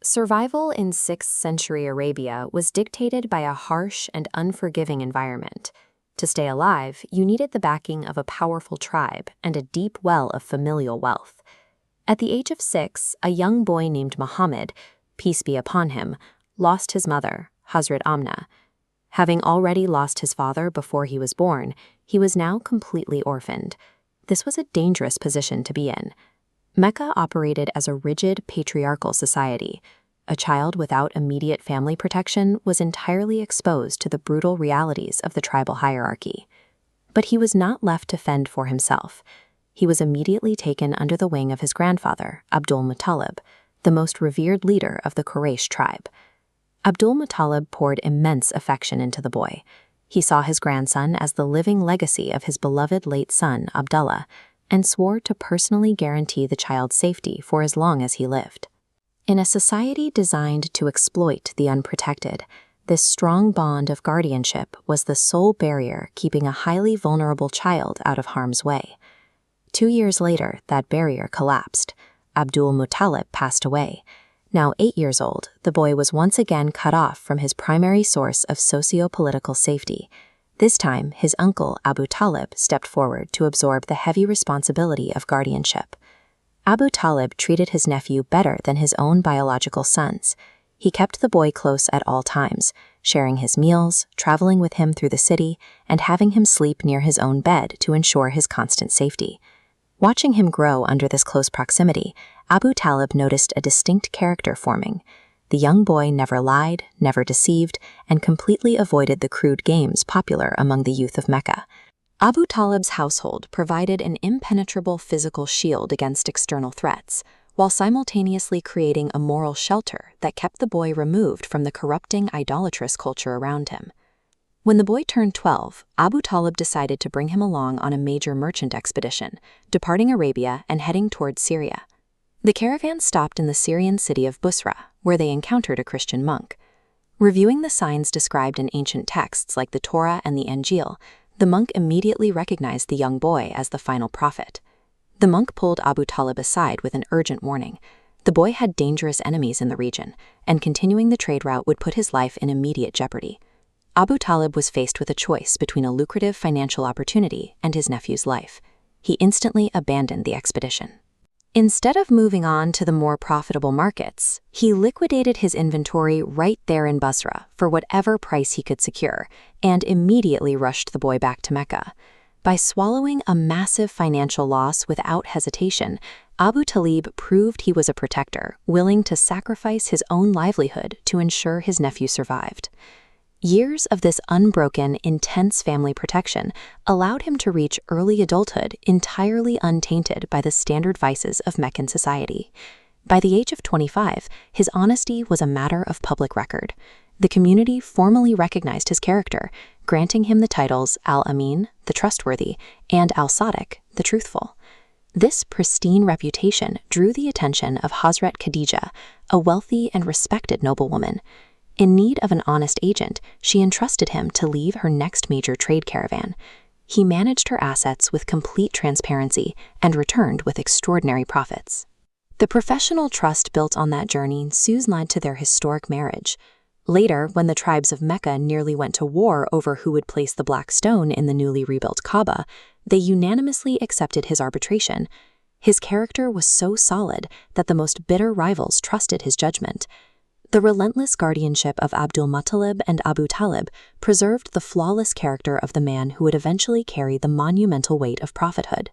Survival in 6th century Arabia was dictated by a harsh and unforgiving environment. To stay alive, you needed the backing of a powerful tribe and a deep well of familial wealth. At the age of 6, a young boy named Muhammad, peace be upon him, lost his mother, Hazrat Amna. Having already lost his father before he was born, he was now completely orphaned. This was a dangerous position to be in. Mecca operated as a rigid, patriarchal society. A child without immediate family protection was entirely exposed to the brutal realities of the tribal hierarchy. But he was not left to fend for himself. He was immediately taken under the wing of his grandfather, Abdul Muttalib, the most revered leader of the Quraysh tribe. Abdul Muttalib poured immense affection into the boy. He saw his grandson as the living legacy of his beloved late son, Abdullah, and swore to personally guarantee the child's safety for as long as he lived. In a society designed to exploit the unprotected, this strong bond of guardianship was the sole barrier keeping a highly vulnerable child out of harm's way. 2 years later, that barrier collapsed. Abdul Muttalib passed away. Now 8 years old, the boy was once again cut off from his primary source of socio-political safety. This time, his uncle, Abu Talib, stepped forward to absorb the heavy responsibility of guardianship. Abu Talib treated his nephew better than his own biological sons. He kept the boy close at all times, sharing his meals, traveling with him through the city, and having him sleep near his own bed to ensure his constant safety. Watching him grow under this close proximity, Abu Talib noticed a distinct character forming. The young boy never lied, never deceived, and completely avoided the crude games popular among the youth of Mecca. Abu Talib's household provided an impenetrable physical shield against external threats, while simultaneously creating a moral shelter that kept the boy removed from the corrupting, idolatrous culture around him. When the boy turned 12, Abu Talib decided to bring him along on a major merchant expedition, departing Arabia and heading towards Syria. The caravan stopped in the Syrian city of Busra, where they encountered a Christian monk. Reviewing the signs described in ancient texts like the Torah and the Injil, the monk immediately recognized the young boy as the final prophet. The monk pulled Abu Talib aside with an urgent warning. The boy had dangerous enemies in the region, and continuing the trade route would put his life in immediate jeopardy. Abu Talib was faced with a choice between a lucrative financial opportunity and his nephew's life. He instantly abandoned the expedition. Instead of moving on to the more profitable markets, he liquidated his inventory right there in Basra for whatever price he could secure, and immediately rushed the boy back to Mecca. By swallowing a massive financial loss without hesitation, Abu Talib proved he was a protector, willing to sacrifice his own livelihood to ensure his nephew survived. Years of this unbroken, intense family protection allowed him to reach early adulthood entirely untainted by the standard vices of Meccan society. By the age of 25, his honesty was a matter of public record. The community formally recognized his character, granting him the titles Al-Amin, the trustworthy, and Al-Sadiq, the truthful. This pristine reputation drew the attention of Hazrat Khadija, a wealthy and respected noblewoman. In need of an honest agent, she entrusted him to lead her next major trade caravan. He managed her assets with complete transparency and returned with extraordinary profits. The professional trust built on that journey soon led to their historic marriage. Later, when the tribes of Mecca nearly went to war over who would place the black stone in the newly rebuilt Kaaba, they unanimously accepted his arbitration. His character was so solid that the most bitter rivals trusted his judgment. The relentless guardianship of Abdul Muttalib and Abu Talib preserved the flawless character of the man who would eventually carry the monumental weight of prophethood.